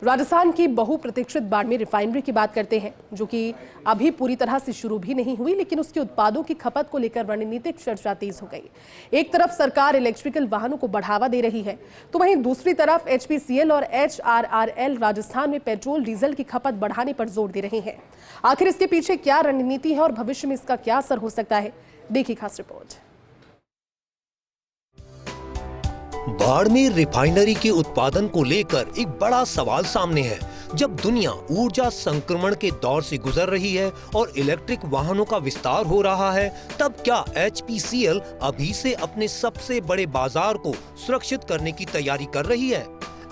राजस्थान की बहुप्रतीक्षित बाड़मेर रिफाइनरी की बात करते हैं, जो कि अभी पूरी तरह से शुरू भी नहीं हुई, लेकिन उसके उत्पादों की खपत को लेकर रणनीतिक चर्चा तेज हो गई। एक तरफ सरकार इलेक्ट्रिकल वाहनों को बढ़ावा दे रही है, तो वहीं दूसरी तरफ HPCL और HRRL राजस्थान में पेट्रोल डीजल की खपत बढ़ाने पर जोर दे रहे हैं। आखिर इसके पीछे क्या रणनीति है और भविष्य में इसका क्या असर हो सकता है, देखिए खास रिपोर्ट। बाड़मेर रिफाइनरी के उत्पादन को लेकर एक बड़ा सवाल सामने है। जब दुनिया ऊर्जा संक्रमण के दौर से गुजर रही है और इलेक्ट्रिक वाहनों का विस्तार हो रहा है, तब क्या HPCL अभी से अपने सबसे बड़े बाजार को सुरक्षित करने की तैयारी कर रही है?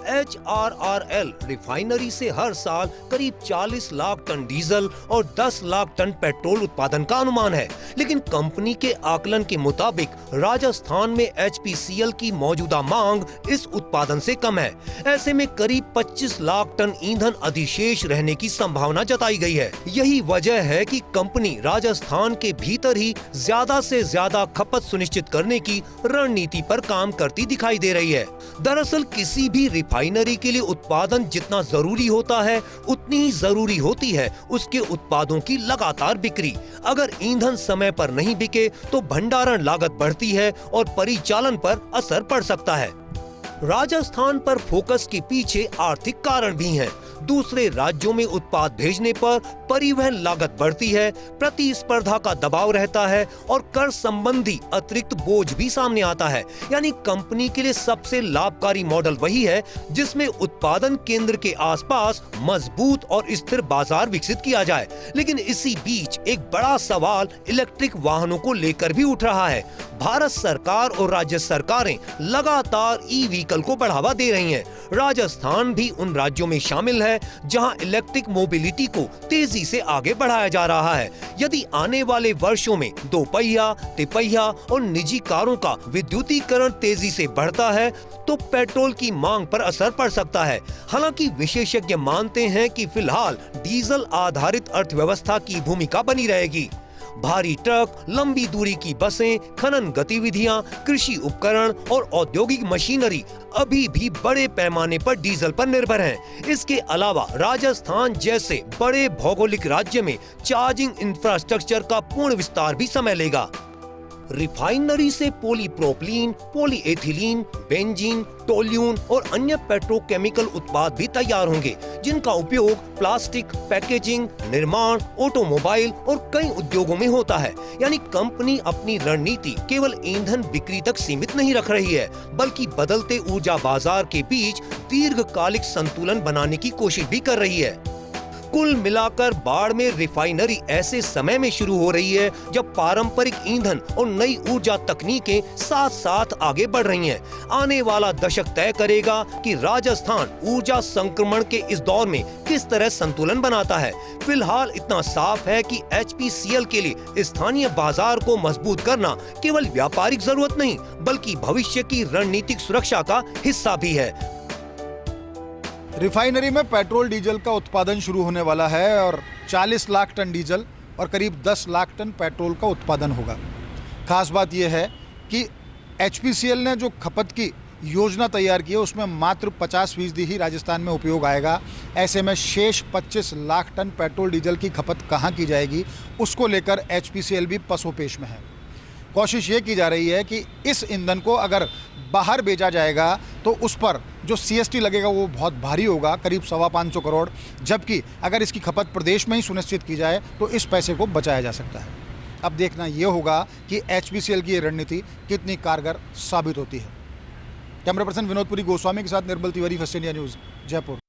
HRRL रिफाइनरी से हर साल करीब 40 लाख टन डीजल और 10 लाख टन पेट्रोल उत्पादन का अनुमान है, लेकिन कंपनी के आकलन के मुताबिक राजस्थान में HPCL की मौजूदा मांग इस उत्पादन से कम है। ऐसे में करीब 25 लाख टन ईंधन अधिशेष रहने की संभावना जताई गई है। यही वजह है कि कंपनी राजस्थान के भीतर ही ज्यादा से ज्यादा खपत सुनिश्चित करने की रणनीति पर काम करती दिखाई दे रही है। दरअसल किसी भी रिफाइनरी के लिए उत्पादन जितना जरूरी होता है, उतनी ही जरूरी होती है उसके उत्पादों की लगातार बिक्री। अगर ईंधन समय पर नहीं बिके तो भंडारण लागत बढ़ती है और परिचालन पर असर पड़ सकता है। राजस्थान पर फोकस के पीछे आर्थिक कारण भी हैं। दूसरे राज्यों में उत्पाद भेजने पर परिवहन लागत बढ़ती है, प्रतिस्पर्धा का दबाव रहता है और कर संबंधी अतिरिक्त बोझ भी सामने आता है। यानी कंपनी के लिए सबसे लाभकारी मॉडल वही है जिसमें उत्पादन केंद्र के आसपास मजबूत और स्थिर बाजार विकसित किया जाए। लेकिन इसी बीच एक बड़ा सवाल इलेक्ट्रिक वाहनों को लेकर भी उठ रहा है। भारत सरकार और राज्य सरकारें लगातार ई व्हीकल को बढ़ावा दे रही हैं। राजस्थान भी उन राज्यों में शामिल है जहां इलेक्ट्रिक मोबिलिटी को तेजी से आगे बढ़ाया जा रहा है। यदि आने वाले वर्षों में दोपहिया, तिपहिया और निजी कारों का विद्युतीकरण तेजी से बढ़ता है तो पेट्रोल की मांग पर असर पड़ सकता है। हालांकि विशेषज्ञ मानते हैं कि फिलहाल डीजल आधारित अर्थव्यवस्था की भूमिका बनी रहेगी। भारी ट्रक, लंबी दूरी की बसें, खनन गतिविधियां, कृषि उपकरण और औद्योगिक मशीनरी अभी भी बड़े पैमाने पर डीजल पर निर्भर हैं। इसके अलावा राजस्थान जैसे बड़े भौगोलिक राज्य में चार्जिंग इंफ्रास्ट्रक्चर का पूर्ण विस्तार भी समय लेगा। रिफाइनरी से पॉलीप्रोपिलीन, पॉलीएथिलीन, बेंजीन, टोल्यून और अन्य पेट्रोकेमिकल उत्पाद भी तैयार होंगे, जिनका उपयोग प्लास्टिक, पैकेजिंग, निर्माण, ऑटोमोबाइल और कई उद्योगों में होता है। यानी कंपनी अपनी रणनीति केवल ईंधन बिक्री तक सीमित नहीं रख रही है, बल्कि बदलते ऊर्जा बाजार के बीच दीर्घकालिक संतुलन बनाने की कोशिश भी कर रही है। कुल मिलाकर बाड़मेर रिफाइनरी ऐसे समय में शुरू हो रही है जब पारंपरिक ईंधन और नई ऊर्जा तकनीकें साथ साथ आगे बढ़ रही हैं। आने वाला दशक तय करेगा कि राजस्थान ऊर्जा संक्रमण के इस दौर में किस तरह संतुलन बनाता है। फिलहाल इतना साफ है कि HPCL के लिए स्थानीय बाजार को मजबूत करना केवल व्यापारिक जरूरत नहीं, बल्कि भविष्य की रणनीतिक सुरक्षा का हिस्सा भी है। रिफाइनरी में पेट्रोल डीजल का उत्पादन शुरू होने वाला है और 40 लाख टन डीजल और करीब 10 लाख टन पेट्रोल का उत्पादन होगा। खास बात यह है कि HPCL ने जो खपत की योजना तैयार की है उसमें मात्र 50% ही राजस्थान में उपयोग आएगा। ऐसे में शेष 25 लाख टन पेट्रोल डीजल की खपत कहाँ की जाएगी, उसको लेकर HPCL भी पसोपेश में है। कोशिश ये की जा रही है कि इस ईंधन को अगर बाहर बेचा जाएगा तो उस पर जो CST लगेगा वो बहुत भारी होगा, करीब 525 करोड़, जबकि अगर इसकी खपत प्रदेश में ही सुनिश्चित की जाए तो इस पैसे को बचाया जा सकता है। अब देखना ये होगा कि HPCL की ये रणनीति कितनी कारगर साबित होती है। कैमरा पर्सन विनोद पुरी गोस्वामी के साथ Nirmal Tiwari, first India news, Jaipur.